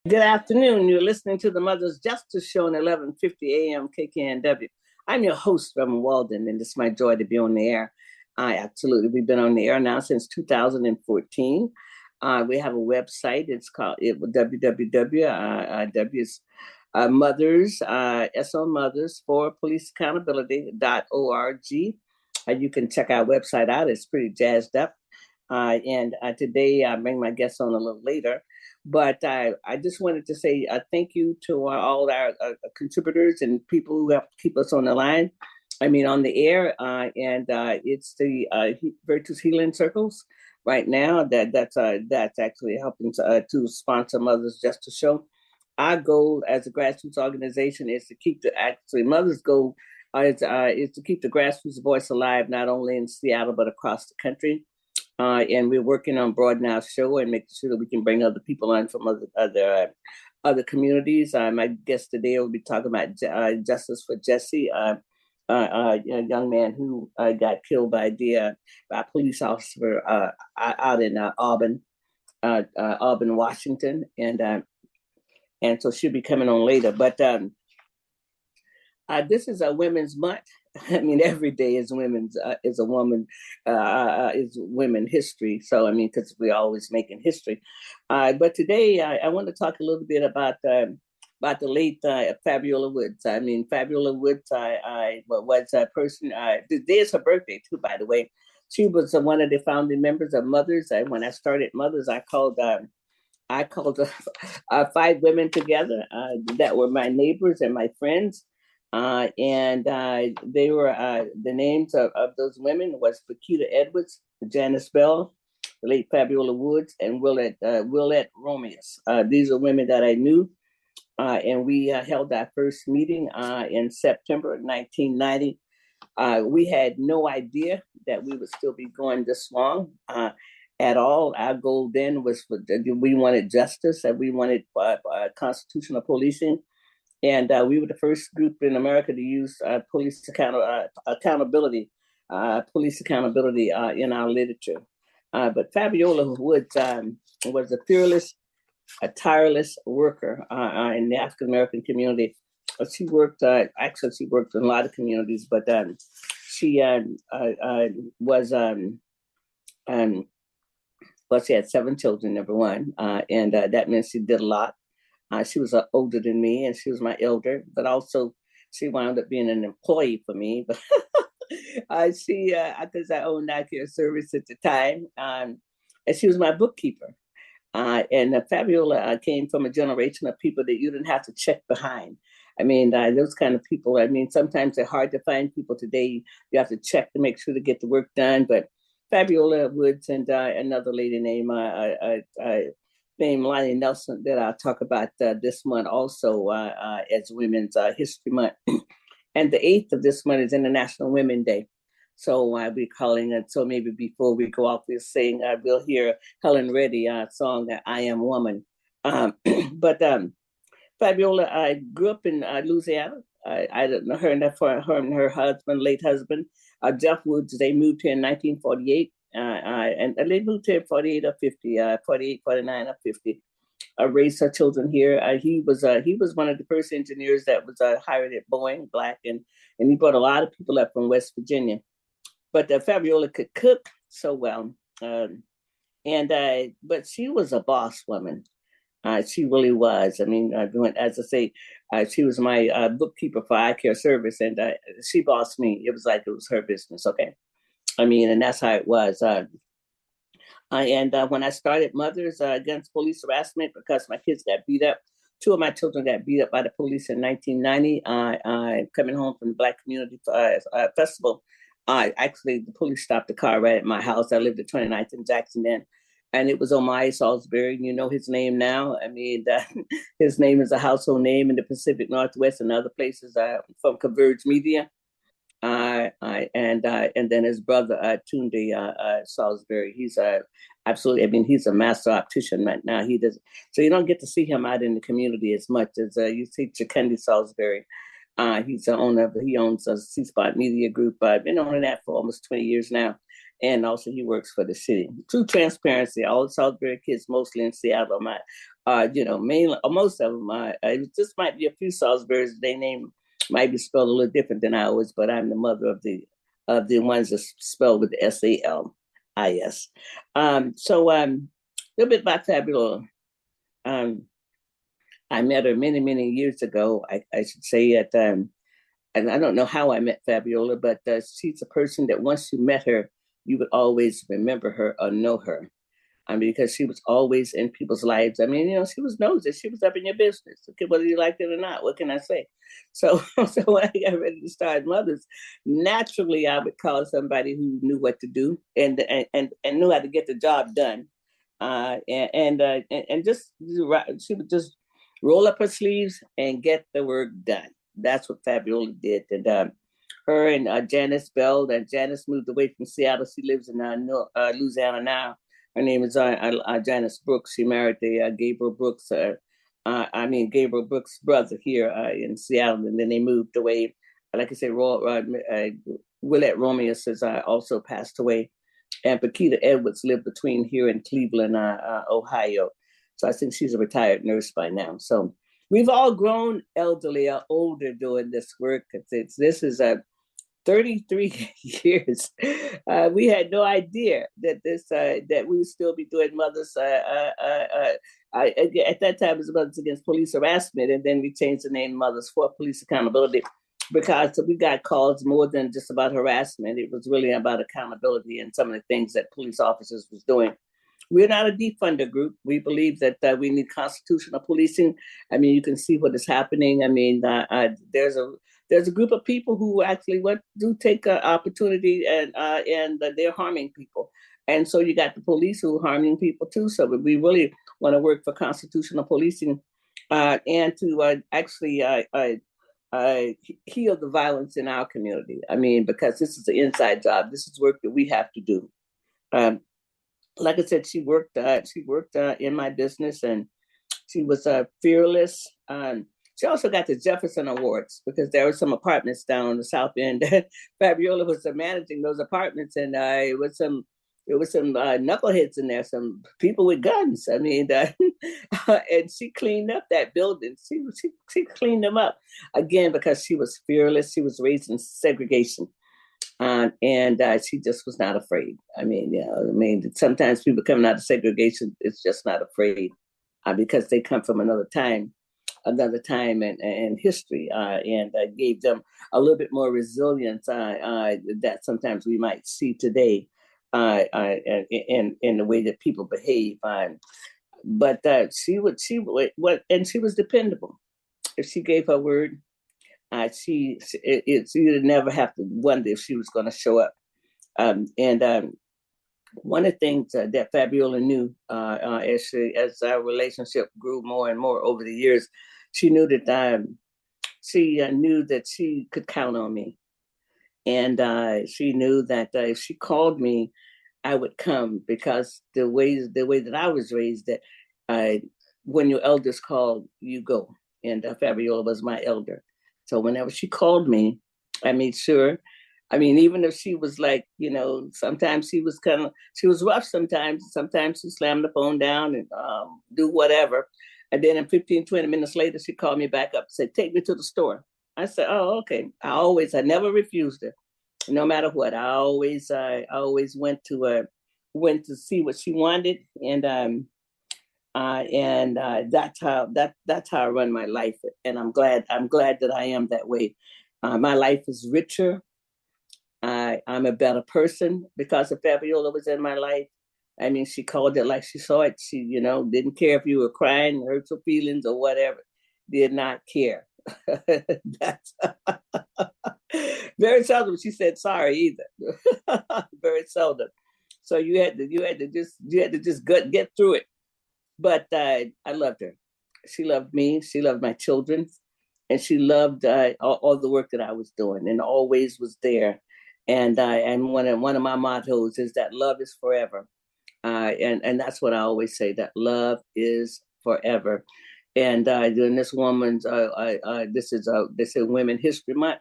Good afternoon. You're listening to the Mother's Justice Show on 11:50 a.m. KKNW. I'm your host, Reverend Walden, and it's my joy to be on the air. We've been on the air now since 2014. We have a website. It's called www. Mothers, SO Mothers for Police Accountability.org. You can check our website out. It's pretty jazzed up. And today I bring my guests on a little later. But I just wanted to say thank you to all our contributors and people who have to keep us on the line. I mean, on the air. It's the Virtuous Healing Circles right now. That's actually helping to sponsor Mothers Justice Show. Our goal as a grassroots organization is to keep Mother's goal is to keep the grassroots voice alive, not only in Seattle, but across the country. And we're working on broadening our show and making sure that we can bring other people on from other communities. My guest today will be talking about justice for Jesse, a young man who got killed by a police officer out in Auburn, Washington, and so she'll be coming on later. But this is a Women's Month. I mean, every day is women history. So, I mean, because we're always making history. But today, I want to talk a little bit about the late Fabiola Woods. I mean, Fabiola Woods was a person. Today is her birthday too, by the way. She was one of the founding members of Mothers. When I started Mothers, I called 5 women together that were my neighbors and my friends. They were the names of those women was Paquita Edwards, Janice Bell, the late Fabiola Woods, and Willette Romeus. These are women that I knew, and we held our first meeting in September 1990. We had no idea that we would still be going this long at all. Our goal then was we wanted justice, and we wanted constitutional policing. And we were the first group in America to use police accountability in our literature. But Fabiola Woods was a tireless worker in the African American community. She worked in a lot of communities, but she she had 7 children, number one, and that meant she did a lot. She was older than me, and she was my elder, but also she wound up being an employee for me. But because I owned Night Care Service at the time, and she was my bookkeeper. And Fabiola came from a generation of people that you didn't have to check behind. I mean, those kind of people, I mean, sometimes they're hard to find people today. You have to check to make sure to get the work done. But Fabiola Woods and another lady named Lonnie Nelson that I'll talk about this month also as Women's History Month. And the 8th of this month is International Women's Day. So I'll be calling it. So maybe before we go off, we'll hear Helen Reddy song I Am Woman. But Fabiola, I grew up in Louisiana. I don't know her and her husband, late husband, Jeff Woods. They moved here in 1948. And they moved here 48 or 50, 48, 49 or 50. Raised her children here. He was one of the first engineers that was hired at Boeing, Black, and he brought a lot of people up from West Virginia. But Fabiola could cook so well, but she was a boss woman. She really was. I mean, as I say, she was my bookkeeper for Eye Care Service, and she bossed me. It was like it was her business. Okay. I mean, and that's how it was. When I started Mothers Against Police Harassment, because my kids got beat up, 2 of my children got beat up by the police in 1990. Coming home from the Black Community Festival, the police stopped the car right at my house. I lived at 29th and Jackson then. And it was Omai Salisbury. You know his name now. I mean, his name is a household name in the Pacific Northwest and other places from Converge Media. And then his brother Tunde Salisbury. He's absolutely. I mean, he's a master optician right now. He does. So you don't get to see him out in the community as much as you see Chakundi Salisbury. He's the owner. He owns a C-Spot Media Group. I've been owning that for almost 20 years now. And also he works for the city. True transparency. All the Salisbury kids, mostly in Seattle, mainly most of them. Just might be a few Salisbury's. Their name might be spelled a little different than ours, but I'm the mother of the ones that spelled with the Salis. A little bit about Fabiola. I met her many, many years ago. I should say at and I don't know how I met Fabiola, but she's a person that once you met her, you would always remember her or know her. I mean, because she was always in people's lives. I mean, she was nosy. She was up in your business, okay, whether you liked it or not. What can I say? So, so when I got ready to start Mothers, naturally I would call somebody who knew what to do and knew how to get the job done. And just she would just roll up her sleeves and get the work done. That's what Fabiola did. And her and Janice Bell, and Janice moved away from Seattle. She lives in Louisiana now. Her name is Janice Brooks. She married the Gabriel Brooks. Gabriel Brooks' brother here in Seattle, and then they moved away. Like I said, Willette Romeus has also passed away, and Paquita Edwards lived between here and Cleveland, Ohio. So I think she's a retired nurse by now. So we've all grown elderly or older doing this work. This is 33 years. We had no idea that that we would still be doing Mothers. At that time, it was Mothers Against Police Harassment, and then we changed the name Mothers for Police Accountability because we got calls more than just about harassment. It was really about accountability and some of the things that police officers was doing. We're not a defunder group. We believe that we need constitutional policing. I mean, you can see what is happening. I mean, there's a group of people who actually do take an opportunity and they're harming people. And so you got the police who are harming people too. So we really want to work for constitutional policing and to actually heal the violence in our community. I mean, because this is an inside job. This is work that we have to do. Like I said, she worked in my business, and she was fearless. She also got the Jefferson Awards because there were some apartments down on the South End. Fabiola was managing those apartments, and it was some knuckleheads in there, some people with guns. I mean, and she cleaned up that building. She cleaned them up again because she was fearless. She was raised in segregation. And she just was not afraid. I mean, sometimes people coming out of segregation is just not afraid because they come from another time and history, and gave them a little bit more resilience that sometimes we might see today in the way that people behave. But she was dependable. If she gave her word, you would never have to wonder if she was going to show up. One of the things that Fabiola knew as our relationship grew more and more over the years, she knew that she could count on me, and she knew that if she called me, I would come because the way that I was raised, that when your elders called, you go, and Fabiola was my elder. So whenever she called me, I made sure. I mean, even if she was like, sometimes she was rough sometimes. Sometimes she slammed the phone down and do whatever. And then in 15, 20 minutes later, she called me back up and said, take me to the store. I said, oh, okay. I never refused her, no matter what. I always went to see what she wanted. And that's how I run my life, and I'm glad that I am that way. My life is richer. I'm a better person because of Fabiola was in my life. I mean, she called it like she saw it. She, didn't care if you were crying, hurt your feelings or whatever. Did not care. That's very seldom she said sorry either. Very seldom. So you had to just get through it. But I loved her. She loved me. She loved my children. And she loved all the work that I was doing and always was there. And one of my mottos is that love is forever. And that's what I always say, that love is forever. And during this woman's, this is Women History Month,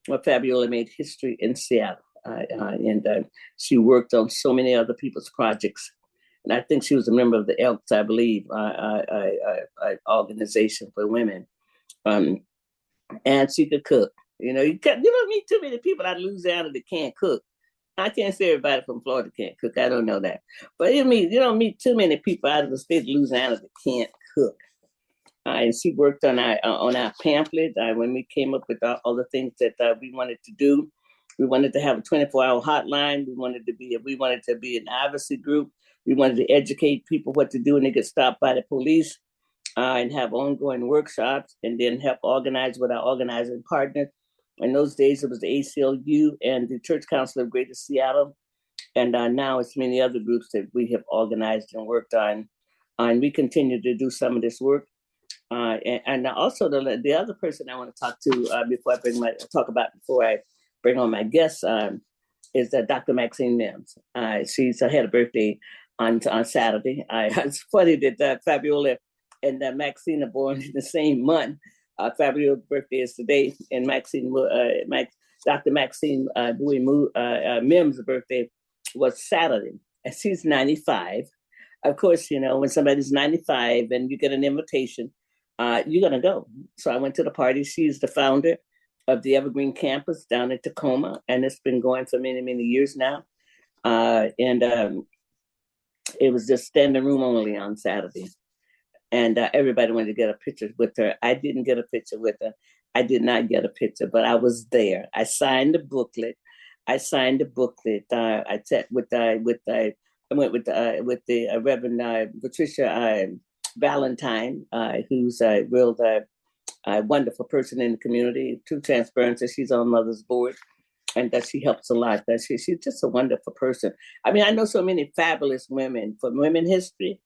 where Fabiola made history in Seattle. And she worked on so many other people's projects. And I think she was a member of the Elks, I believe, organization for women. And she could cook. You don't meet too many people out of Louisiana that can't cook. I can't say everybody from Florida can't cook. I don't know that. But you don't meet too many people out of the state of Louisiana that can't cook. And she worked on our pamphlet when we came up with all the things that we wanted to do. We wanted to have a 24-hour hotline. We wanted to be an advocacy group. We wanted to educate people what to do when they get stopped by the police, and have ongoing workshops, and then help organize with our organizing partners. In those days, it was the ACLU and the Church Council of Greater Seattle. And now it's many other groups that we have organized and worked on. And we continue to do some of this work. And also the other person I want to talk to before I bring on my guests is Dr. Maxine Mims. She's had a birthday on Saturday. It's funny that Fabiola and Maxine are born in the same month. Fabiola's birthday is today, and Dr. Maxine Mims' birthday was Saturday, and she's 95. Of course, when somebody's 95 and you get an invitation, you're going to go. So I went to the party. She's the founder of the Evergreen campus down in Tacoma, and it's been going for many, many years now. And it was just standing room only on Saturday. And everybody wanted to get a picture with her. I didn't get a picture with her. I did not get a picture, but I was there. I signed the booklet. I sat I went with the Reverend Patricia Valentine, who's a real wonderful person in the community. True transparency. She's on Mother's Board, and that she helps a lot. That she's just a wonderful person. I mean, I know so many fabulous women from women history.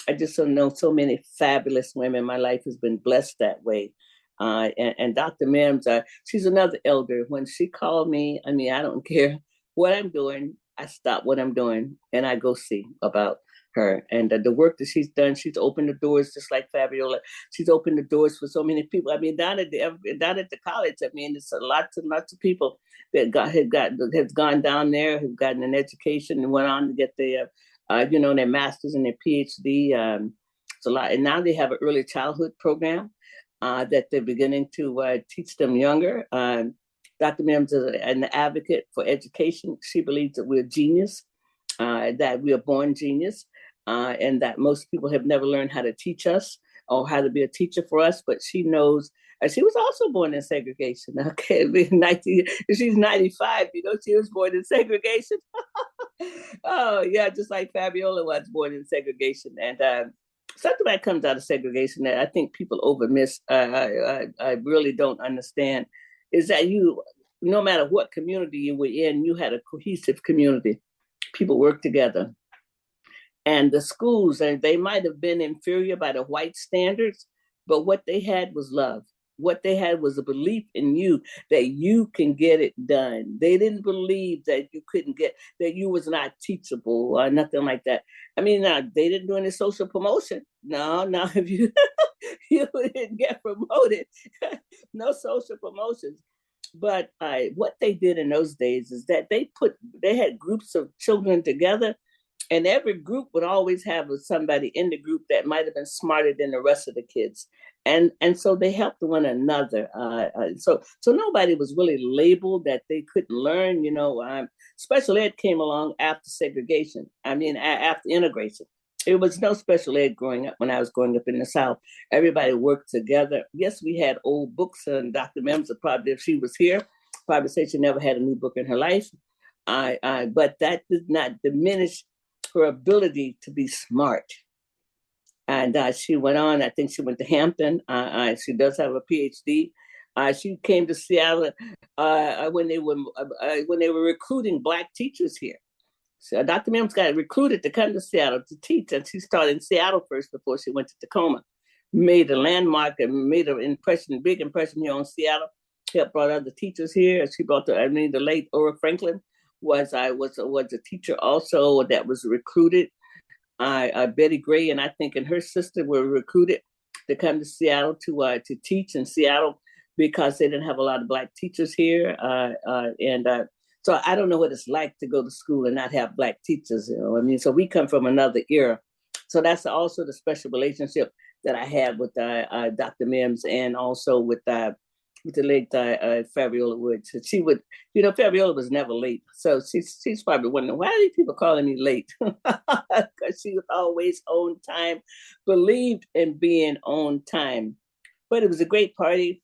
I just know so many fabulous women. My life has been blessed that way. And Dr. Mims, she's another elder. When she called me, I mean, I don't care what I'm doing. I stop what I'm doing and I go see about her. And the work that she's done, she's opened the doors just like Fabiola. She's opened the doors for so many people. I mean, down at the college, I mean, it's lots and lots of people that has gone down there, have gotten an education and went on to get their master's and their PhD. It's a lot. And now they have an early childhood program that they're beginning to teach them younger. Dr. Mims is an advocate for education. She believes that we're genius, that we are born genius, and that most people have never learned how to teach us or how to be a teacher for us. But she knows, she was also born in segregation. Okay, she's 95, she was born in segregation. Oh, yeah, just like Fabiola was born in segregation. And something that comes out of segregation that I think people overmiss, I really don't understand, is that no matter what community you were in, you had a cohesive community. People worked together. And the schools, they might have been inferior by the white standards, but what they had was love. What they had was a belief in you that you can get it done. They didn't believe that that you was not teachable or nothing like that. I mean, they didn't do any social promotion. No, if you didn't get promoted, no social promotions. But what they did in those days is that they had groups of children together, and every group would always have somebody in the group that might have been smarter than the rest of the kids. And so they helped one another. So nobody was really labeled that they couldn't learn. Special ed came along after segregation. I mean, after integration. There was no special ed growing up when I was growing up in the South. Everybody worked together. Yes, we had old books, and Dr. Mims, probably if she was here, probably say she never had a new book in her life. But that did not diminish her ability to be smart. And she went on, I think she went to Hampton. She does have a PhD. She came to Seattle when they were recruiting Black teachers here. So Dr. Mims got recruited to come to Seattle to teach, and she started in Seattle first before she went to Tacoma. Made a landmark and made an big impression here on Seattle. Helped brought other teachers here. She brought the late Ora Franklin was a teacher also that was recruited. Betty Gray and I think and her sister were recruited to come to Seattle to teach in Seattle because they didn't have a lot of Black teachers here. And So I don't know what it's like to go to school and not have Black teachers. I mean, so we come from another era. So that's also the special relationship that I have with Dr. Mims, and also with the late Fabiola Woods. She would, Fabiola was never late. So she's probably wondering, why are these people calling me late? Because she was always on time, believed in being on time. But it was a great party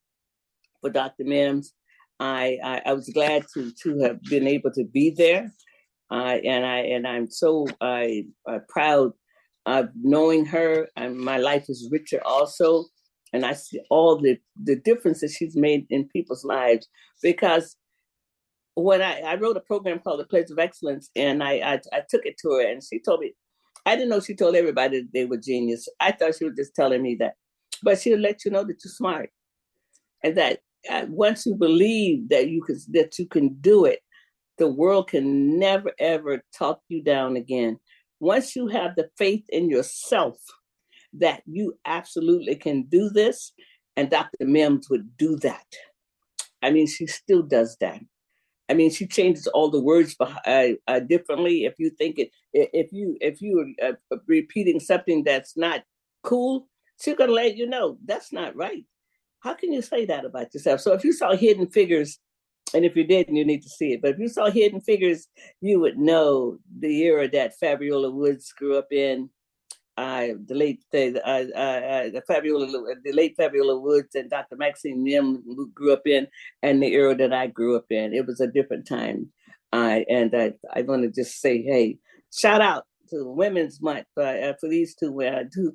for Dr. Mims. I was glad to have been able to be there, and I'm so proud of knowing her. And my life is richer also, and I see all the differences she's made in people's lives. Because when I wrote a program called The Pledge of Excellence, and I took it to her, and she told me, I didn't know she told everybody that they were genius. I thought she was just telling me that, but she'll let you know that you're smart, and that once you believe that you can do it, the world can never, ever talk you down again. Once you have the faith in yourself that you absolutely can do this, and Dr. Mims would do that. I mean, she still does that. I mean, she changes all the words differently. If you think if you are repeating something that's not cool, she's gonna let you know that's not right. How can you say that about yourself? So if you saw Hidden Figures, and if you didn't, you need to see it. But if you saw Hidden Figures, you would know the era that Fabiola Woods grew up in. The late Fabiola Woods and Dr. Maxine Nim grew up in, and the era that I grew up in. It was a different time. And I want to just say, hey, shout out to Women's Month for these two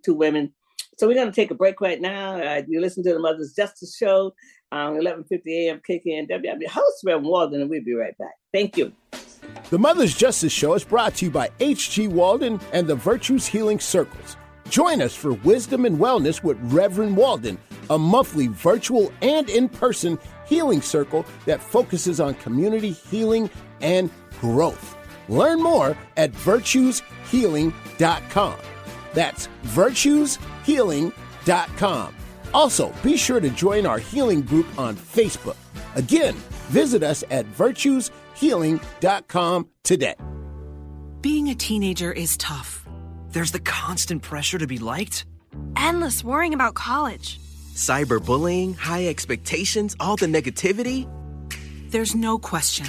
women. So we're going to take a break right now. You listen to the Mother's Justice Show, 11:50 a.m. KKNW. I'm your host, Reverend Walden, and we'll be right back. Thank you. The Mother's Justice Show is brought to you by H.G. Walden and the Virtues Healing Circles. Join us for Wisdom and Wellness with Reverend Walden, a monthly virtual and in-person healing circle that focuses on community healing and growth. Learn more at virtueshealing.com. That's virtueshealing.com. Also, be sure to join our healing group on Facebook. Again, visit us at virtueshealing.com today. Being a teenager is tough. There's the constant pressure to be liked. Endless worrying about college. Cyberbullying, high expectations, all the negativity. There's no question.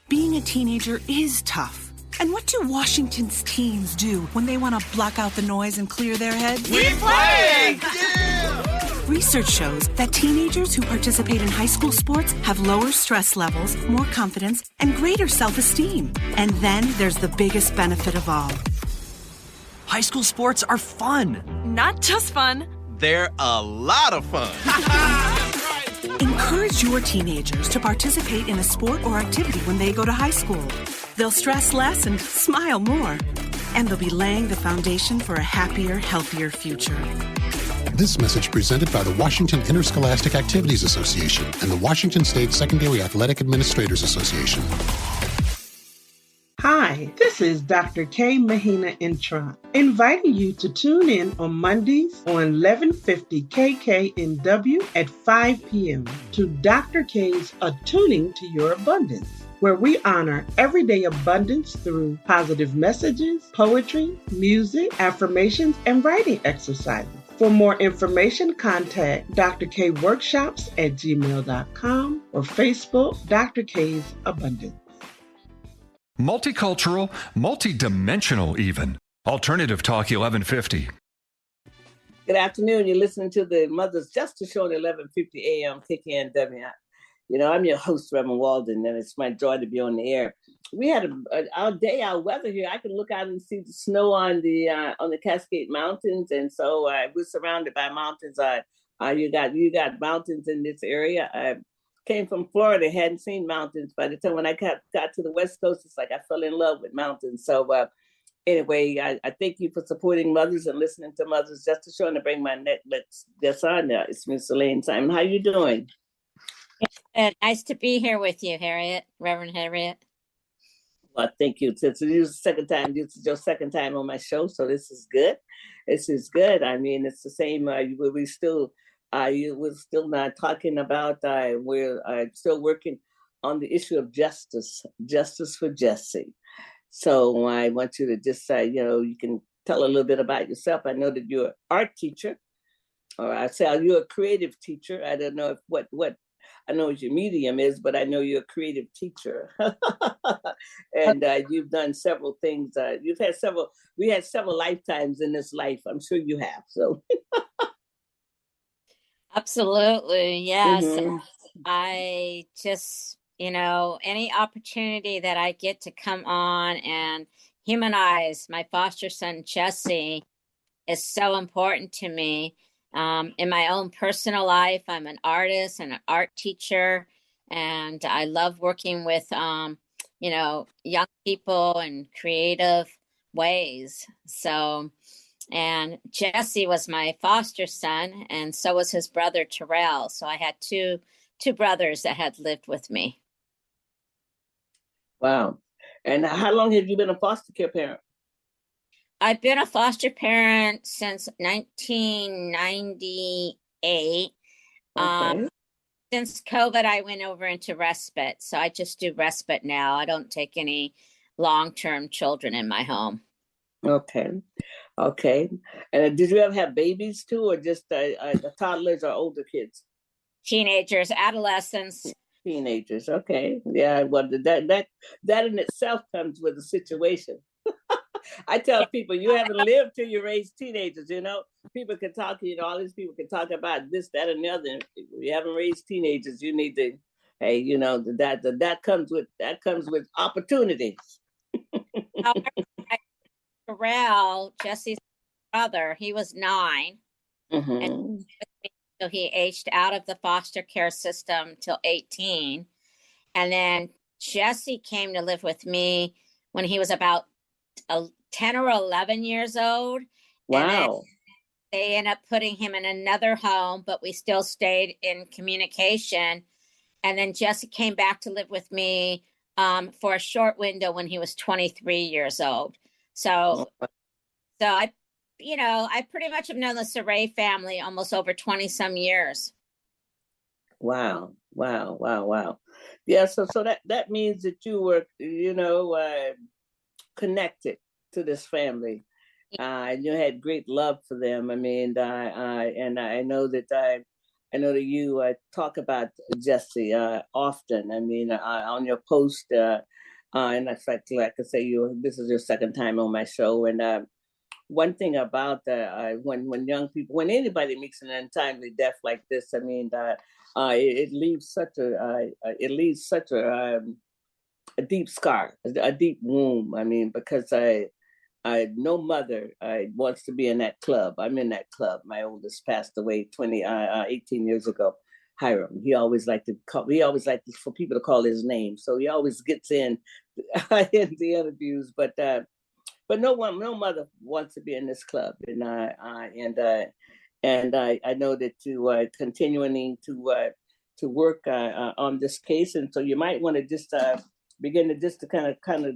Being a teenager is tough. And what do Washington's teens do when they want to block out the noise and clear their heads? We play! Yeah! Research shows that teenagers who participate in high school sports have lower stress levels, more confidence, and greater self-esteem. And then there's the biggest benefit of all. High school sports are fun. Not just fun. They're a lot of fun. Encourage your teenagers to participate in a sport or activity when they go to high school. They'll stress less and smile more. And they'll be laying the foundation for a happier, healthier future. This message presented by the Washington Interscholastic Activities Association and the Washington State Secondary Athletic Administrators Association. Hi, this is Dr. K. Mahina Intron, inviting you to tune in on Mondays on 1150 KKNW at 5 p.m. to Dr. K's Attuning to Your Abundance, where we honor everyday abundance through positive messages, poetry, music, affirmations, and writing exercises. For more information, contact Dr. K Workshops at gmail.com or Facebook, Dr. K's Abundance. Multicultural, multidimensional even. Alternative Talk 1150. Good afternoon. You're listening to the Mother's Justice Show at 11:50 a.m. KKNW. I'm your host, Reverend Walden, and it's my joy to be on the air. We had our weather here. I can look out and see the snow on the Cascade Mountains, and so we're surrounded by mountains. You got mountains in this area. I came from Florida, hadn't seen mountains. By the time when I got to the West Coast, it's like I fell in love with mountains. So anyway, I thank you for supporting mothers and listening to Mothers Justice Show, and to bring my guest on now. It's Miss Elaine Simon. How you doing? Nice to be here with you, Harriet, Reverend Harriet. Well, thank you. This is your second time on my show, so this is good. This is good. I mean, it's the same. We're still not talking about. We're still working on the issue of justice for Jesse. So I want you to just say, you can tell a little bit about yourself. I know that you're an art teacher, or I say you're a creative teacher. I don't know if what I know what your medium is, but I know you're a creative teacher. And you've done several things. We had several lifetimes in this life. I'm sure you have. So. Absolutely. Yes. Mm-hmm. I just, any opportunity that I get to come on and humanize my foster son, Jesse, is so important to me. In my own personal life, I'm an artist and an art teacher, and I love working with, young people in creative ways. So, and Jesse was my foster son, and so was his brother, Terrell. So I had two brothers that had lived with me. Wow. And how long have you been a foster care parent? I've been a foster parent since 1998. Okay. Since COVID, I went over into respite. So I just do respite now. I don't take any long-term children in my home. Okay. And did you ever have babies too, or just toddlers or older kids? Teenagers, adolescents. Teenagers. Okay. Yeah. Well, that in itself comes with a situation. I tell people, you haven't lived till you raise teenagers. People can talk. All these people can talk about this, that, and the other. If you haven't raised teenagers, you need to. Hey, that comes with opportunities. Terrell, Jesse's brother, he was 9. Mm-hmm. And so he aged out of the foster care system till 18. And then Jesse came to live with me when he was about 10 or 11 years old. Wow. And then they ended up putting him in another home, but we still stayed in communication. And then Jesse came back to live with me for a short window when he was 23 years old. So I pretty much have known the Sarey family almost over 20 some years. Wow. Yeah. So that means that you were, connected to this family, and you had great love for them. I mean, I know that you talk about Jesse often. I mean, on your post, and in fact, like I say, this is your second time on my show, and one thing about when young people, when anybody meets an untimely death like this, I mean, it leaves such a deep scar, a deep wound. I mean, because no mother wants to be in that club. I'm in that club. My oldest passed away 18 years ago. Hiram. He always liked for people to call his name, so he always gets in in the interviews. But no mother wants to be in this club, and I know that you are continuing to work on this case, and so you might want to just begin to kind of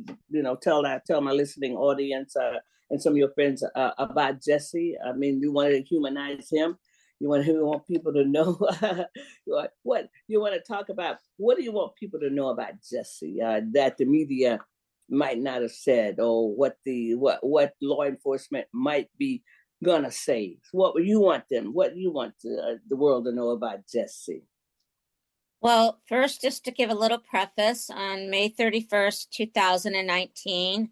tell my listening audience and some of your friends about Jesse. I mean, you want to humanize him. You want people to know what you want to talk about. What do you want people to know about Jesse that the media might not have said, or what law enforcement might be gonna say? What do you want the world to know about Jesse? Well, first, just to give a little preface, on May 31st, 2019,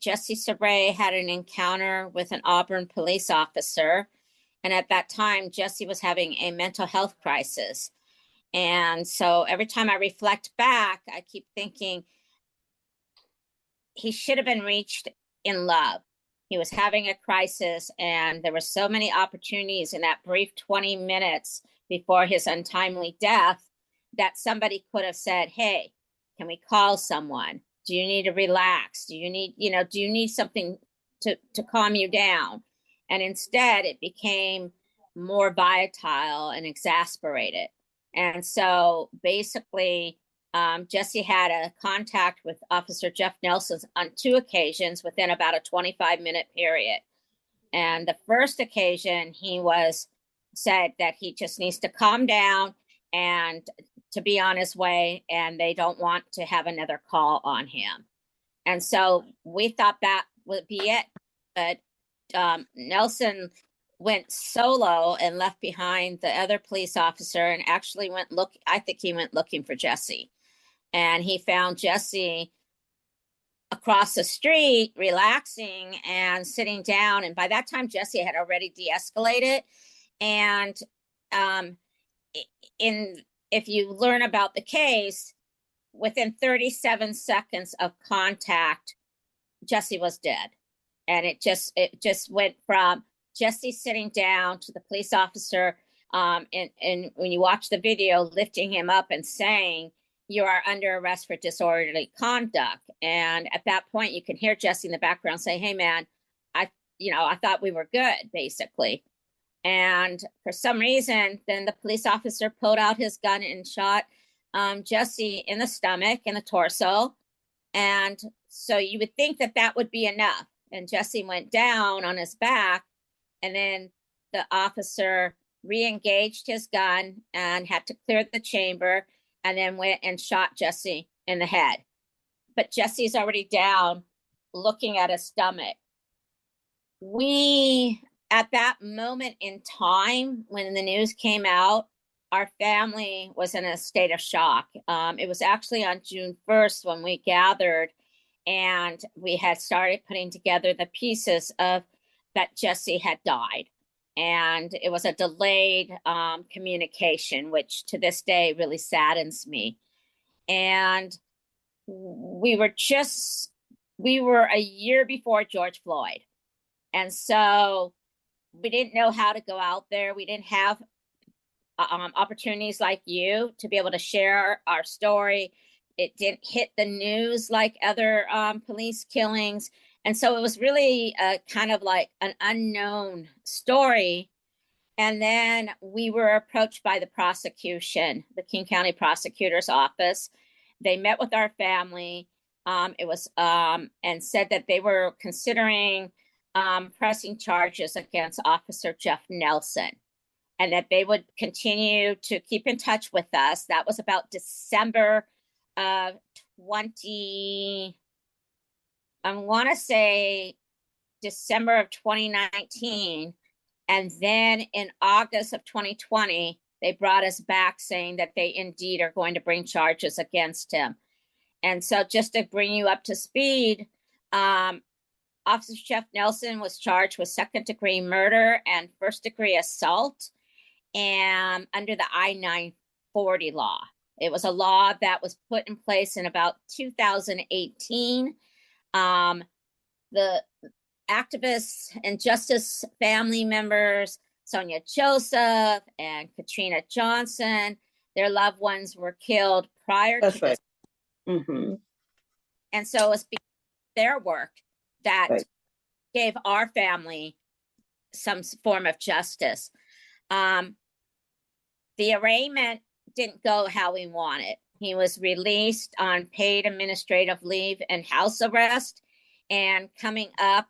Jesse Sarey had an encounter with an Auburn police officer. And at that time, Jesse was having a mental health crisis. And so every time I reflect back, I keep thinking he should have been reached in love. He was having a crisis, and there were so many opportunities in that brief 20 minutes before his untimely death that somebody could have said, hey, can we call someone? Do you need to relax? Do you need something to calm you down? And instead it became more volatile and exasperated. And so basically, Jesse had a contact with Officer Jeff Nelson on 2 occasions within about a 25-minute period. And the first occasion, he said that he just needs to calm down and to be on his way, and they don't want to have another call on him. And so we thought that would be it. But Nelson went solo and left behind the other police officer and actually I think he went looking for Jesse. And he found Jesse across the street, relaxing and sitting down. And by that time, Jesse had already de-escalated. And if you learn about the case, within 37 seconds of contact, Jesse was dead. And it just went from Jesse sitting down to the police officer, and when you watch the video, lifting him up and saying, "You are under arrest for disorderly conduct." And at that point, you can hear Jesse in the background say, "Hey, man, I thought we were good," basically. And for some reason, then the police officer pulled out his gun and shot Jesse in the stomach and the torso. And so you would think that would be enough. And Jesse went down on his back, and then the officer re-engaged his gun and had to clear the chamber, and then went and shot Jesse in the head. But Jesse's already down, looking at his stomach. At that moment in time, when the news came out, our family was in a state of shock. It was actually on June 1st when we gathered, and we had started putting together the pieces of that Jesse had died. And it was a delayed communication, which to this day really saddens me. And we were a year before George Floyd. And so we didn't know how to go out there. We didn't have opportunities like you to be able to share our story. It didn't hit the news like other police killings. And so it was really kind of like an unknown story. And then we were approached by the prosecution, the King County Prosecutor's Office. They met with our family. And said that they were considering pressing charges against Officer Jeff Nelson, and that they would continue to keep in touch with us. That was about December of 2019. And then in August of 2020, they brought us back saying that they indeed are going to bring charges against him. And so just to bring you up to speed, Officer Jeff Nelson was charged with second-degree murder and first-degree assault, and under the I-940 law. It was a law that was put in place in about 2018. The activists and justice family members, Sonia Joseph and Katrina Johnson, their loved ones were killed prior to this. Mm-hmm. And so it was their work that gave our family some form of justice. The arraignment didn't go how we wanted. He was released on paid administrative leave and house arrest. And coming up,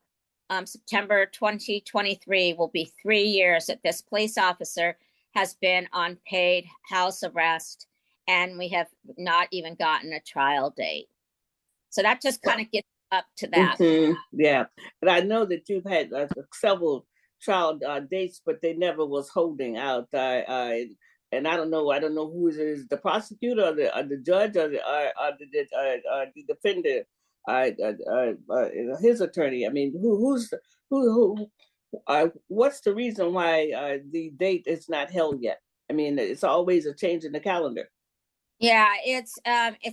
September 2023 will be 3 years that this police officer has been on paid house arrest, and we have not even gotten a trial date. So that just kind of gets up to that. Mm-hmm. Yeah, but I know that you've had several trial dates, but they never was holding out. And I don't know who is the prosecutor or the judge or the defendant, his attorney. I mean, what's the reason why the date is not held yet? I mean, it's always a change in the calendar. Yeah, it's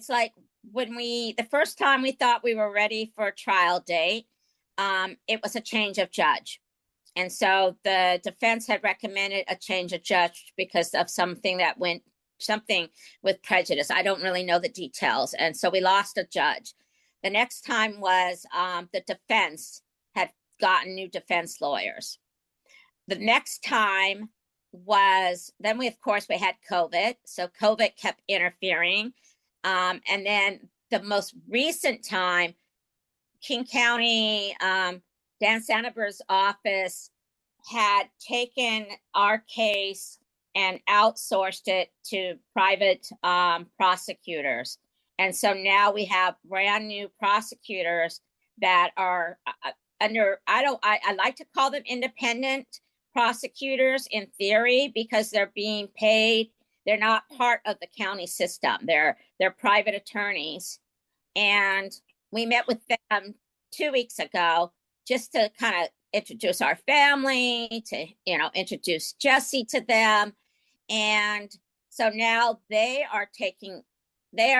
like when the first time we thought we were ready for a trial date, it was a change of judge. And so the defense had recommended a change of judge because of something with prejudice. I don't really know the details. And so we lost a judge. The next time was the defense had gotten new defense lawyers. The next time was, then we had COVID. So COVID kept interfering. And then the most recent time, King County, Dan Santaber's office had taken our case and outsourced it to private prosecutors. And so now we have brand new prosecutors that are I like to call them independent prosecutors in theory, because they're being paid. They're not part of the county system. They're private attorneys. And we met with them 2 weeks ago just to kind of introduce our family, to, introduce Jesse to them. And so now they are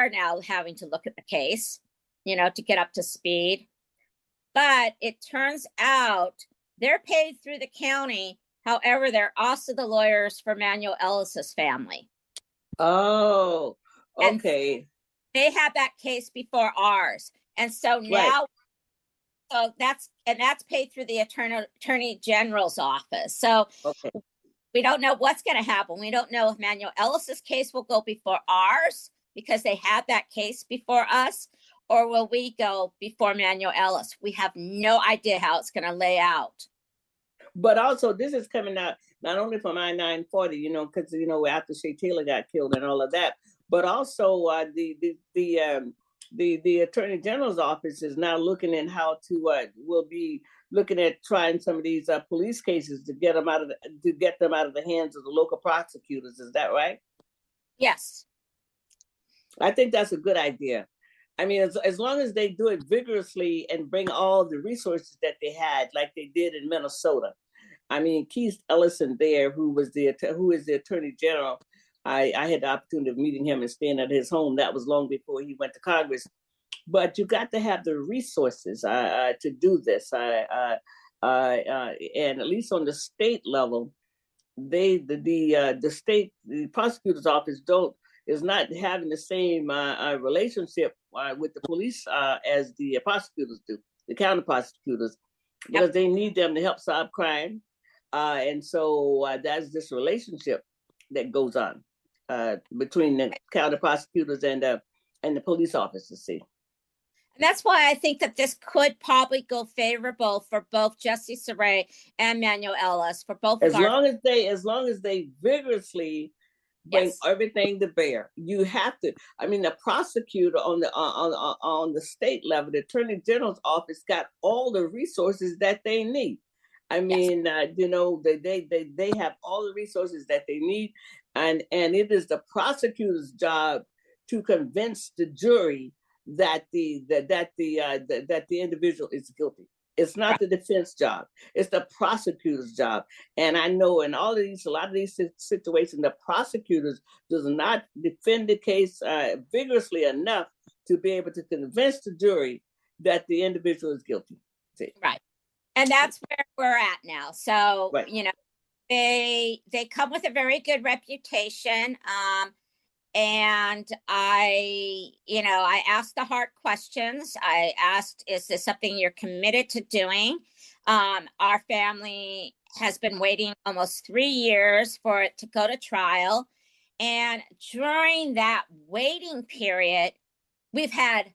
now having to look at the case, to get up to speed. But it turns out they're paid through the county. However, they're also the lawyers for Manuel Ellis's family. Oh, okay. And they had that case before ours. And so now, so that's paid through the Attorney General's office. So we don't know what's going to happen. We don't know if Manuel Ellis's case will go before ours because they had that case before us, or will we go before Manuel Ellis? We have no idea how it's going to lay out. But also, this is coming out not only from I-940, because after Shay Taylor got killed and all of that, but also the Attorney General's office is now looking at how to will be looking at trying some of these police cases to get them out of the hands of the local prosecutors. Is that right? Yes. I think that's a good idea. I mean, as long as they do it vigorously and bring all the resources that they had, like they did in Minnesota. I mean, Keith Ellison there, who is the Attorney General, I had the opportunity of meeting him and staying at his home. That was long before he went to Congress. But you got to have the resources to do this. And at least on the state level, the prosecutor's office is not having the same relationship with the police as the prosecutors do, the county prosecutors, because they need them to help solve crime. And so that's this relationship that goes on between the county prosecutors and the police officers. See, and that's why I think that this could probably go favorable for both Jesse Sarey and Manuel Ellis, for both. As long as they vigorously bring everything to bear. You have to. I mean, the prosecutor on the state level, the Attorney General's office, got all the resources that they need. I mean, they have all the resources that they need, and it is the prosecutor's job to convince the jury that the individual is guilty. It's not the defense job. It's the prosecutor's job. And I know in a lot of these situations, the prosecutors does not defend the case vigorously enough to be able to convince the jury that the individual is guilty. See? Right. And that's where we're at now. So, they come with a very good reputation. And I asked the hard questions. I asked, is this something you're committed to doing? Our family has been waiting almost 3 years for it to go to trial. And during that waiting period, we've had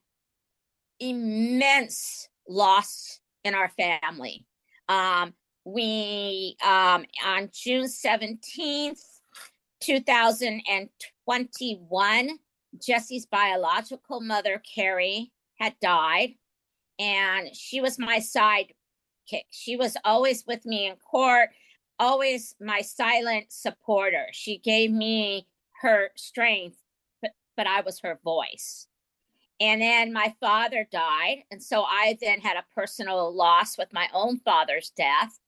immense loss in our family. We on June 17th, 2021, Jesse's biological mother, Carrie, had died, and she was my sidekick. She was always with me in court, always my silent supporter. She gave me her strength, but I was her voice. And then my father died, and so I then had a personal loss with my own father's death.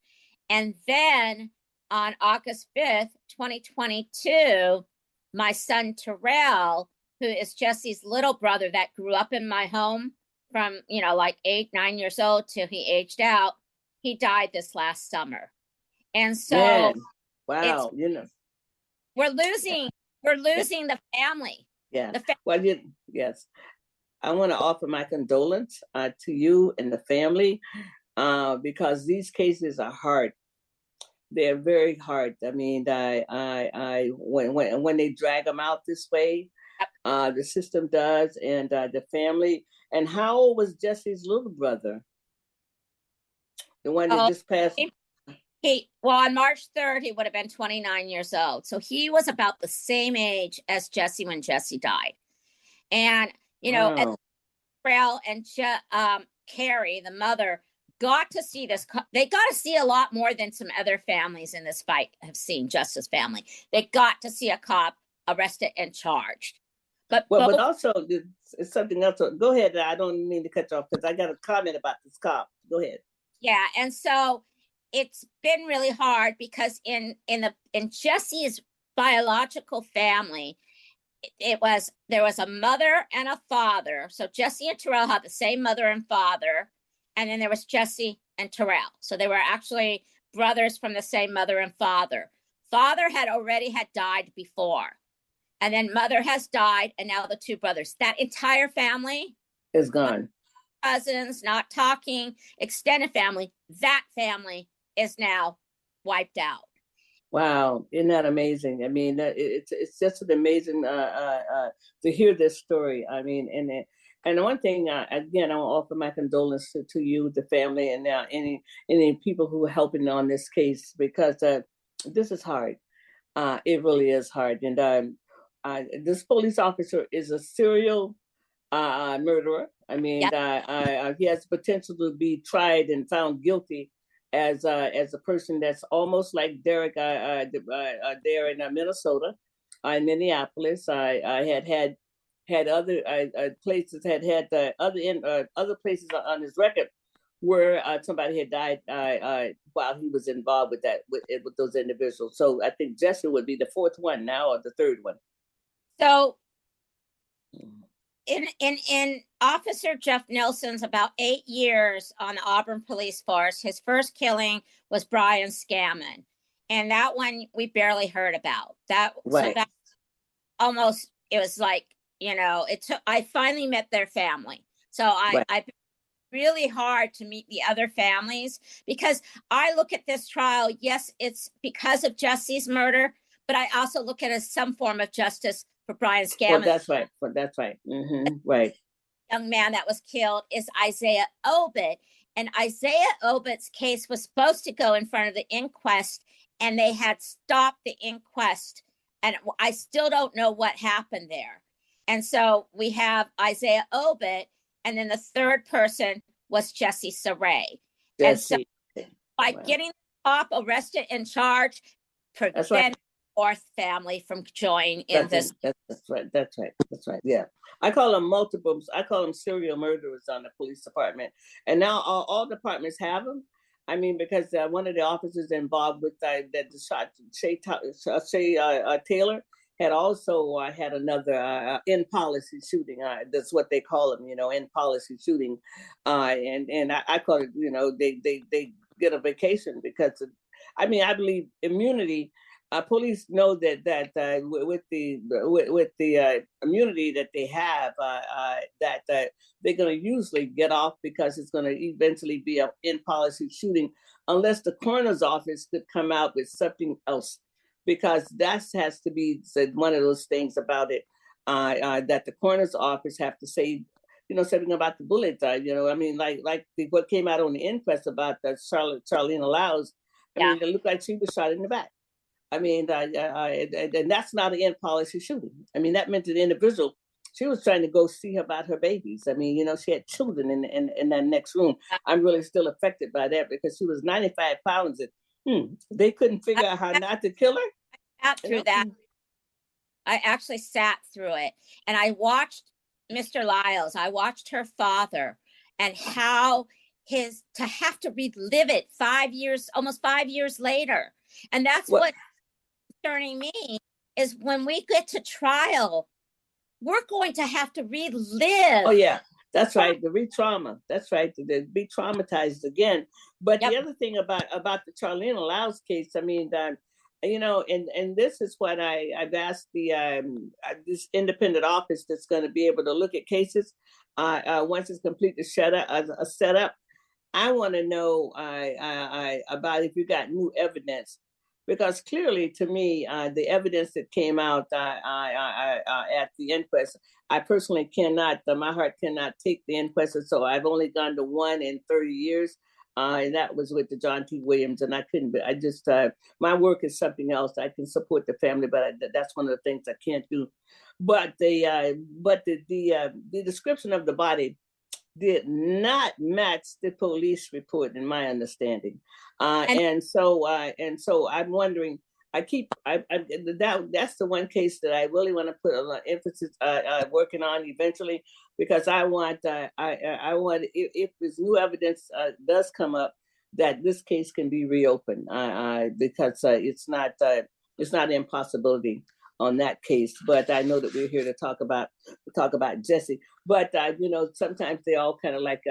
And then on August 5th, 2022, my son Terrell, who is Jesse's little brother that grew up in my home from, like 8, 9 years old till he aged out, he died this last summer. And so wow, we're losing the family. Yeah. Yes. I want to offer my condolence to you and the family because these cases are hard. They're very hard. I mean, when they drag them out this way, the system does, and the family. And how old was Jesse's little brother? The one that just passed? On March 3rd, he would have been 29 years old. So he was about the same age as Jesse when Jesse died. And, Wow. Terrell and Carrie, the mother, got to see this. They got to see a lot more than some other families in this fight have seen, Justice family. They got to see a cop arrested and charged. But also it's something else. Go ahead. I don't mean to cut you off because I got a comment about this cop. Go ahead. Yeah, and so it's been really hard because in Jesse's biological family, there was a mother and a father. So Jesse and Terrell had the same mother and father, and then there was Jesse and Terrell. So they were actually brothers from the same mother and father. Father had already died before, and then mother has died, and now the two brothers. That entire family is gone. Cousins, not talking, extended family. That family is now wiped out. Wow, isn't that amazing? I mean, it's just an amazing to hear this story. I mean, and one thing again, I want to offer my condolences to you, the family, and any people who are helping on this case because this is hard. It really is hard, and this police officer is a serial murderer. I mean, yep. He has potential to be tried and found guilty as a person that's almost like Derek there in Minnesota, in Minneapolis. I had other places had other places on his record where somebody had died while he was involved with that with those individuals. So I think Jesse would be the fourth one now or the third one. So in Officer Jeff Nelson's about 8 years on the Auburn police force, his first killing was Brian Scammon. And that one we barely heard about. Right. So that almost, it was like, I finally met their family. So I've been really hard to meet the other families because I look at this trial, yes, it's because of Jesse's murder, but I also look at it as some form of justice for Brian Scammon. That's right. Mm-hmm. Right. Young man that was killed is Isaiah Obit. And Isaiah Obit's case was supposed to go in front of the inquest, and they had stopped the inquest. And I still don't know what happened there. And so we have Isaiah Obit, and then the third person was Jesse Sarey. And so by getting the cop arrested and charged, prevent fourth family from joining in this. That's right. Yeah. I call them serial murderers on the police department. And now all departments have them. I mean, because one of the officers involved with that shot, Shay Taylor, had also had another in-policy shooting. That's what they call them, in-policy shooting. And I call it, they get a vacation because, I believe immunity. Police know that with the immunity that they have, that they're going to usually get off because it's going to eventually be an in-policy shooting, unless the coroner's office could come out with something else, because that has to be one of those things about it, that the coroner's office have to say, something about the bullet. Like what came out on the inquest about the Charlene Lyles. It looked like she was shot in the back. And that's not an in-policy shooting. That meant that the individual, she was trying to go see about her babies. She had children in that next room. I'm really still affected by that because she was 95 pounds and they couldn't figure out how not to kill her. I sat through that. I actually sat through it. And I watched Mr. Lyles. I watched her father and how to have to relive it almost 5 years later. And that's what concerning me is when we get to trial, we're going to have to relive. Oh yeah, that's right. The re-trauma. That's right. To be traumatized again. But the other thing about the Charlene Lyles case, and this is what I've asked this independent office that's going to be able to look at cases once it's completely set up. I want to know about if you got new evidence. Because clearly, to me, the evidence that came out at the inquest, I personally cannot, my heart cannot take the inquest. So I've only gone to one in 30 years. And that was with the John T. Williams, and I couldn't. I just my work is something else. I can support the family, but that's one of the things I can't do. But the description of the body did not match the police report, in my understanding, and so I'm wondering. That's the one case that I really want to put a lot of emphasis working on eventually, because I want if this new evidence does come up, that this case can be reopened, because it's not an impossibility on that case. But I know that we're here to talk about Jesse. But sometimes they all kind of like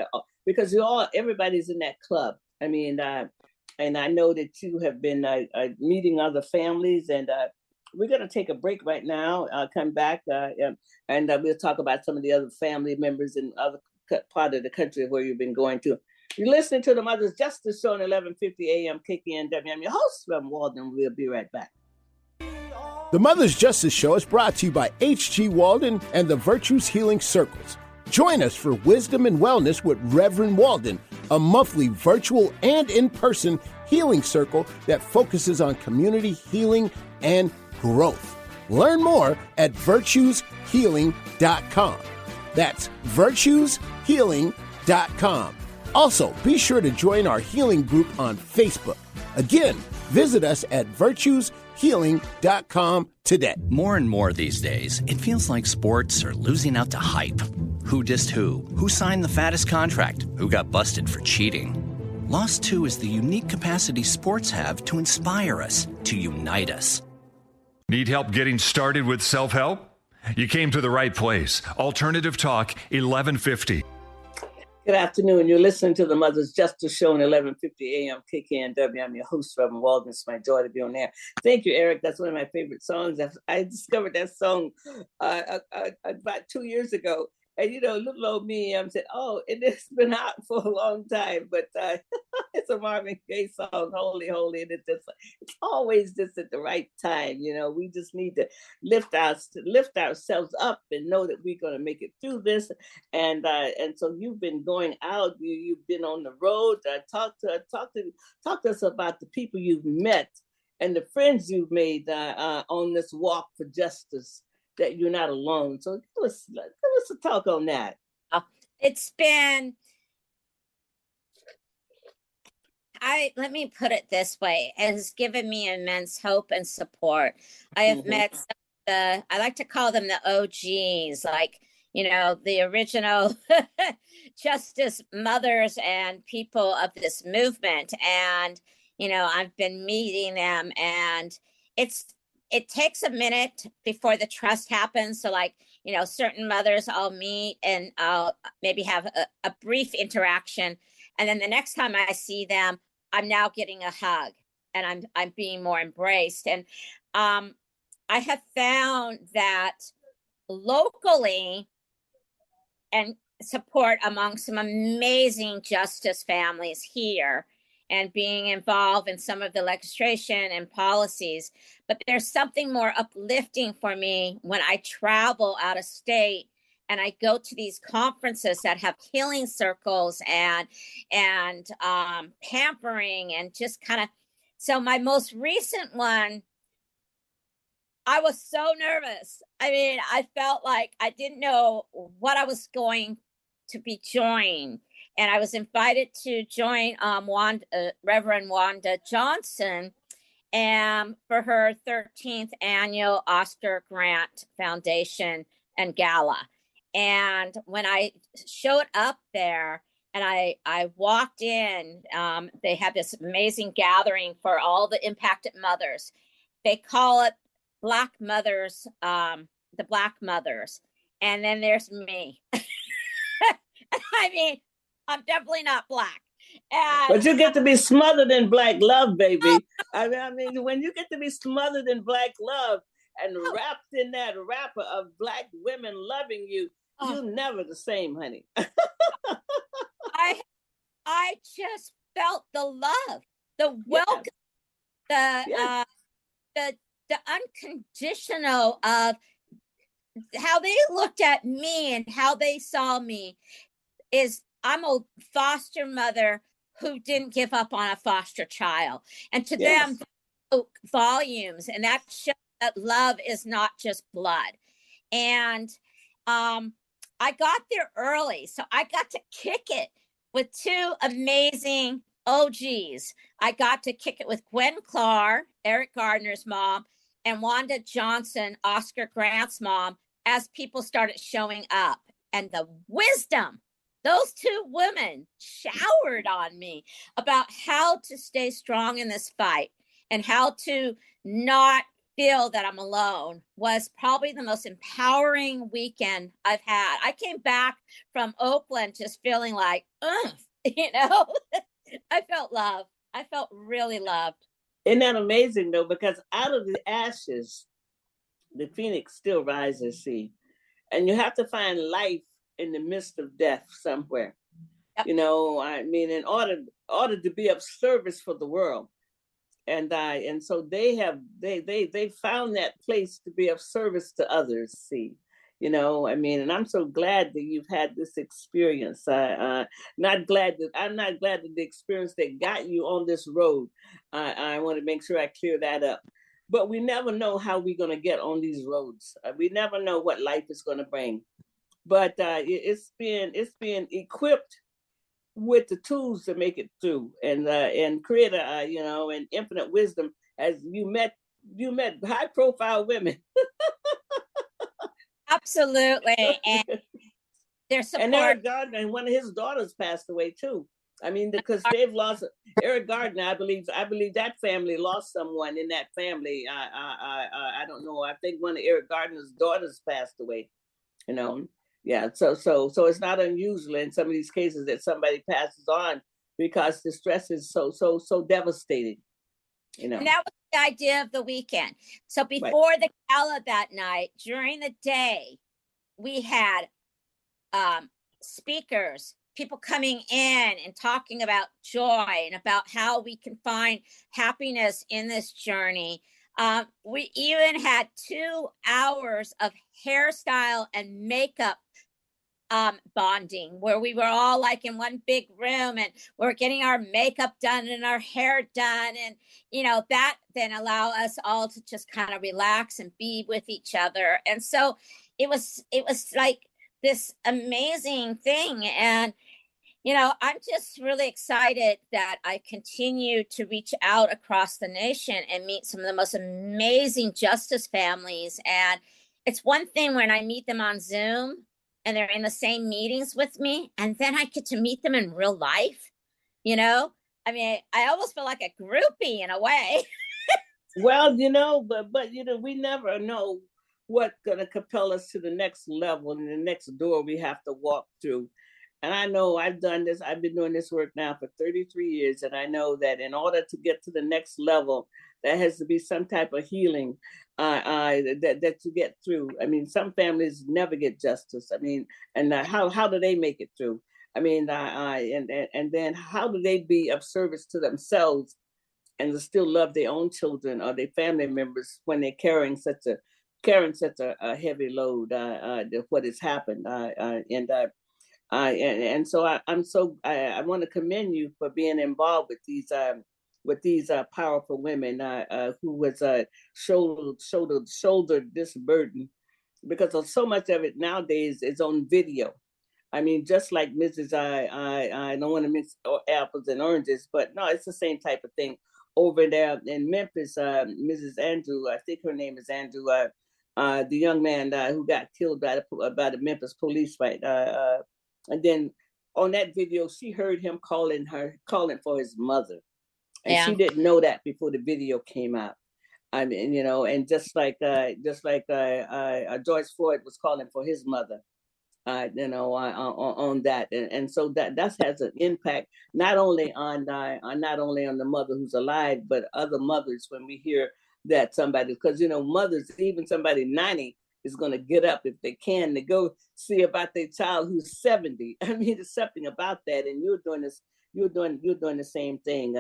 because everybody's in that club. I mean, and I know that you have been meeting other families, and we're going to take a break right now. I'll come back, and we'll talk about some of the other family members in other part of the country where you've been going to. You're listening to the Mother's Justice Show on 1150 AM KKNW. I'm your host, Reverend Walden. We'll be right back. The Mother's Justice Show is brought to you by H.G. Walden and the Virtues Healing Circles. Join us for Wisdom and Wellness with Reverend Walden, a monthly virtual and in-person healing circle that focuses on community healing and growth. Learn more at virtueshealing.com. That's virtueshealing.com. Also, be sure to join our healing group on Facebook. Again, visit us at virtueshealing.com today. More and more these days, it feels like sports are losing out to hype. Who dissed who? Who signed the fattest contract? Who got busted for cheating? Lost 2 is the unique capacity sports have to inspire us, to unite us. Need help getting started with self-help? You came to the right place. Alternative Talk, 1150. Good afternoon. You're listening to the Mother's Justice Show on 1150 AM KKNW. I'm your host, Reverend Walden. It's my joy to be on there. Thank you, Eric. That's one of my favorite songs. I discovered that song about 2 years ago. And, little old me, I'm saying, it's been out for a long time, but it's a Marvin Gaye song, Holy, Holy, and it's always just at the right time. We just need to lift ourselves up and know that we're going to make it through this. And so you've been going out, you've been on the road. Talk to us about the people you've met and the friends you've made on this walk for justice, that you're not alone. So give us a talk on that. It's been, let me put it this way, it has given me immense hope and support. I have met some of I like to call them the OGs, like, the original justice mothers and people of this movement. And, I've been meeting them, and it takes a minute before the trust happens. So certain mothers I'll meet and I'll maybe have a brief interaction. And then the next time I see them, I'm now getting a hug and I'm being more embraced. And I have found that locally and support among some amazing justice families here, and being involved in some of the legislation and policies. But there's something more uplifting for me when I travel out of state and I go to these conferences that have healing circles and pampering and just kind of. So my most recent one, I was so nervous. I mean, I felt like I didn't know what I was going to be joined. And I was invited to join Reverend Wanda Johnson for her 13th annual Oscar Grant Foundation and Gala. And when I showed up there and I walked in, they had this amazing gathering for all the impacted mothers. They call it Black Mothers, the Black Mothers. And then there's me. I mean, I'm definitely not Black. But you get to be smothered in Black love, baby. I mean, when you get to be smothered in Black love and wrapped in that wrapper of Black women loving you, you're never the same, honey. I just felt the love, the welcome, the unconditional of how they looked at me and how they saw me. I'm a foster mother who didn't give up on a foster child. And to Yes. them, volumes, and that shows that love is not just blood. And I got there early, so I got to kick it with two amazing OGs. I got to kick it with Gwen Clark, Eric Gardner's mom, and Wanda Johnson, Oscar Grant's mom, as people started showing up. And the wisdom, those two women showered on me about how to stay strong in this fight and how to not feel that I'm alone, was probably the most empowering weekend I've had. I came back from Oakland just feeling like, you know, I felt love. I felt really loved. Isn't that amazing, though? Because out of the ashes, the phoenix still rises, see. And you have to find life in the midst of death somewhere. Yep. You know, I mean, in order to be of service for the world. And so they found that place to be of service to others, see. You know, I mean, and I'm so glad that you've had this experience. I'm not glad that the experience that got you on this road. I want to make sure I clear that up. But we never know how we're going to get on these roads. We never know what life is going to bring. But it's been equipped with the tools to make it through, and create an infinite wisdom, as you met high profile women. Absolutely. And their support. And Eric Gardner, and one of his daughters passed away too. I mean, because they've lost Eric Gardner. I believe that family lost someone in that family. I don't know. I think one of Eric Gardner's daughters passed away. You know. Yeah, so it's not unusual in some of these cases that somebody passes on because the stress is so devastating, you know. And that was the idea of the weekend. So before the gala that night, during the day, we had speakers, people coming in and talking about joy and about how we can find happiness in this journey. We even had 2 hours of hairstyle and makeup bonding, where we were all like in one big room and we're getting our makeup done and our hair done, and you know, that then allow us all to just kind of relax and be with each other. And so it was like this amazing thing. And you know, I'm just really excited that I continue to reach out across the nation and meet some of the most amazing justice families. And it's one thing when I meet them on Zoom and they're in the same meetings with me, and then I get to meet them in real life. You know, I mean, I almost feel like a groupie in a way. Well, you know, but you know, we never know what's going to compel us to the next level and the next door we have to walk through. And I know I've done this. I've been doing this work now for 33 years. And I know that in order to get to the next level, there has to be some type of healing that you get through. I mean, some families never get justice. I mean, and how do they make it through? I mean, and then how do they be of service to themselves and to still love their own children or their family members when they're carrying such a heavy load, what has happened. And so I want to commend you for being involved with these powerful women who was shouldered this burden, because so much of it nowadays is on video. I mean, just like Mrs. I don't want to mix apples and oranges, but no, it's the same type of thing over there in Memphis. Mrs. Andrew, I think her name is Andrew, the young man who got killed by the Memphis police, right? And then on that video, she heard him calling for his mother. And she didn't know that before the video came out. I mean, you know, and just like George Floyd was calling for his mother, you know, on that. And so that has an impact, not only on the mother who's alive, but other mothers when we hear that somebody, because, you know, mothers, even somebody 90, is going to get up if they can to go see about their child who's 70. I mean, there's something about that, and you're doing the same thing.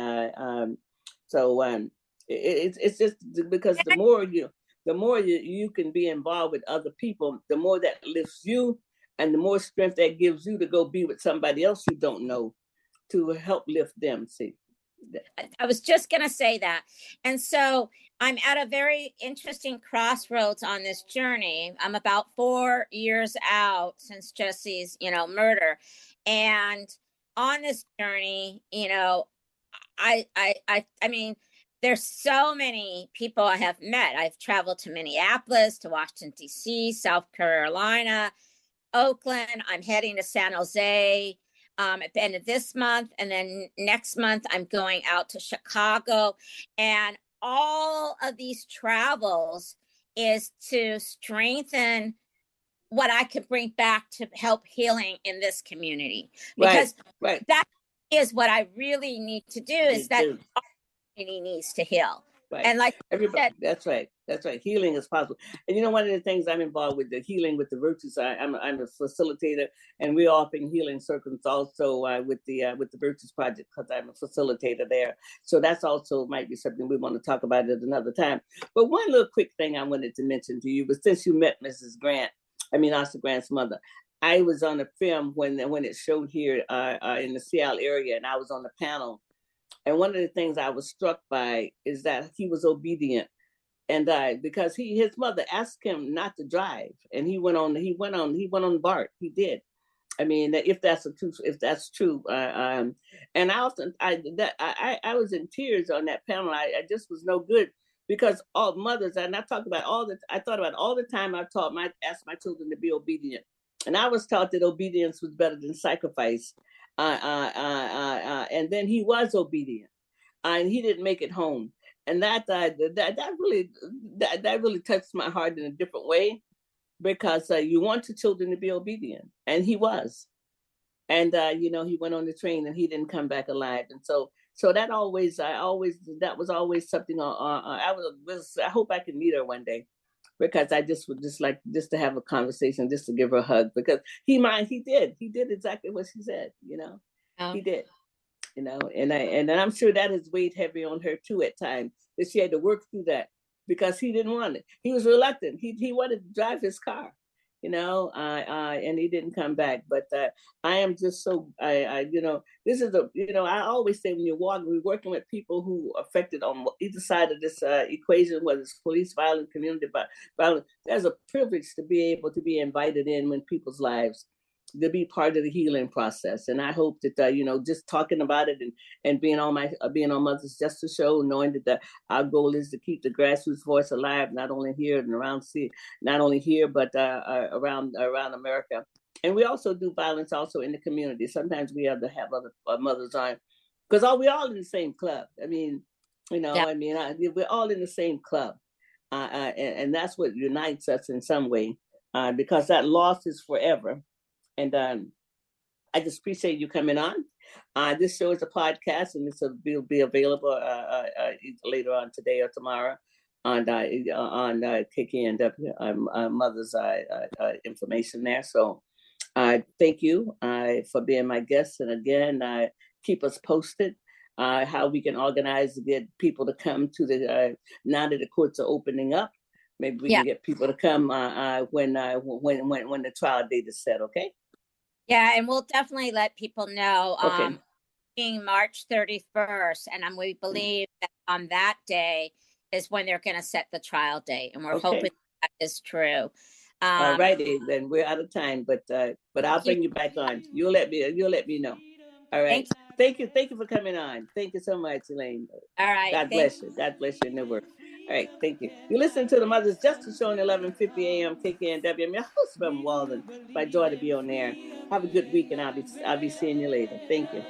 It's just because the more you can be involved with other people, the more that lifts you, and the more strength that gives you to go be with somebody else you don't know, to help lift them. See, I was just going to say that. And so I'm at a very interesting crossroads on this journey. I'm about 4 years out since Jesse's, murder. And on this journey, I mean, there's so many people I have met. I've traveled to Minneapolis, to Washington, D.C., South Carolina, Oakland. I'm heading to San Jose at the end of this month. And then next month, I'm going out to Chicago. And all of these travels is to strengthen what I could bring back to help healing in this community. Because that is what I really need to do, is that our community needs to heal. Right. And like everybody, that's right. Healing is possible. And one of the things I'm involved with, the healing with the virtues. I'm a facilitator, and we're offering healing circles also with the Virtues Project, because I'm a facilitator there. So that's also might be something we want to talk about at another time. But one little quick thing I wanted to mention to you was, since you met Mrs. Grant, Oscar Grant's mother, I was on a film when it showed here in the Seattle area, and I was on the panel. And one of the things I was struck by is that he was obedient, and because his mother asked him not to drive, and he went on BART. He did. I mean, if that's true, and I was in tears on that panel. I just was no good, because all mothers, and I thought about all the time I asked my children to be obedient, and I was taught that obedience was better than sacrifice. And then he was obedient, and he didn't make it home, and that really touched my heart in a different way, because you want your children to be obedient, and he was, and he went on the train and he didn't come back alive, and so that was always something. I hope I can meet her one day, because I just would just like to have a conversation, just to give her a hug, because he did exactly what she said, He did, and I'm sure that has weighed heavy on her too at times, that she had to work through that, because he didn't want it. He was reluctant. He wanted to drive his car, and he didn't come back. But I am just so, this is I always say, when we're working with people who are affected on either side of this equation, whether it's police violence, community violence, there's a privilege to be able to be invited in people's lives, to be part of the healing process. And I hope that, just talking about it and being on Mother's Justice Show, knowing that our goal is to keep the grassroots voice alive, not only here and but around America. And we also do violence also in the community. Sometimes we have to have other mothers on, because we're all in the same club. I mean, we're all in the same club. And that's what unites us in some way, because that loss is forever. And I just appreciate you coming on. This show is a podcast, and this will be available later on today or tomorrow on KKNW, Mother's information there. So thank you for being my guest. And again, keep us posted how we can organize to get people to come to now that the courts are opening up. Maybe we can get people to come when the trial date is set. Okay. Yeah, and we'll definitely let people know. Okay. Being March 31st, and we believe that on that day is when they're going to set the trial date, and we're hoping that is true. All righty, then we're out of time, but I'll bring you back on. You'll let me know. All right. Thank you for coming on. Thank you so much, Elaine. All right. God bless you. God bless you in the work. All right, thank you. You listen to the Mother's Justice Show on 11:50 a.m. KKNW. I'm your host, from Walden. My joy to be on there. Have a good week, and I'll be seeing you later. Thank you.